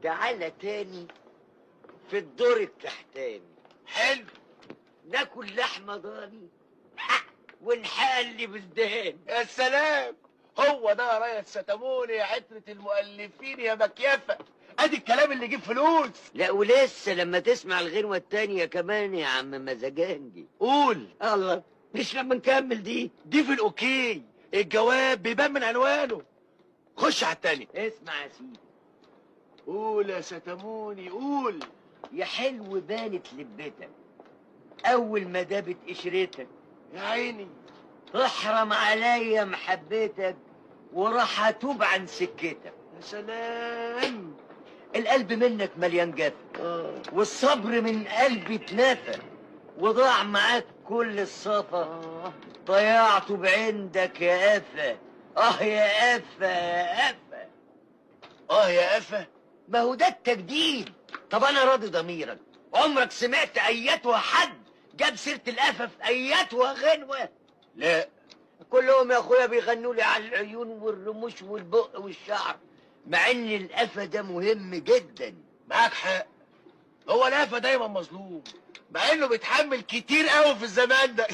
تعالى تاني في الدور التحتاني. حلو. ناكل لحمه ضاني ونحلي بالدهان. يا سلام، هو ده يا ريس ستموني يا عترة المؤلفين يا مكيفة. ادي الكلام اللي يجيب فلوس. لا ولسه لما تسمع الغنوه التانيه كمان يا عم مزاجنجي. قول. الله، مش لما نكمل دي في الاوكي، الجواب بيبان من عنوانه. خش على التاني. اسمع يا سيدي. قول يا ستموني قول. يا حلو بانت لبتك اول ما دابت قشرتك، يا عيني احرم عليا محبتك وراح اتوب عن سكتك. يا سلام. القلب منك مليان جفا والصبر من قلبي اتنفى وضاع معاك كل الصفا ضيعته بعندك يا قفا. يا قفا يا قفا. يا قفا. ما هو ده التجديد. طب انا راضي ضميرك. عمرك سمعت اياتها حد جاب سيره القفا في اياتها غنوه؟ لا. كلهم يا اخويا بيغنوا لي على العيون والرموش والبق والشعر، مع ان القفا ده مهم جدا. معاك حق، هو القفا دايما مظلوم مع انه بيتحمل كتير قوي في الزمان ده.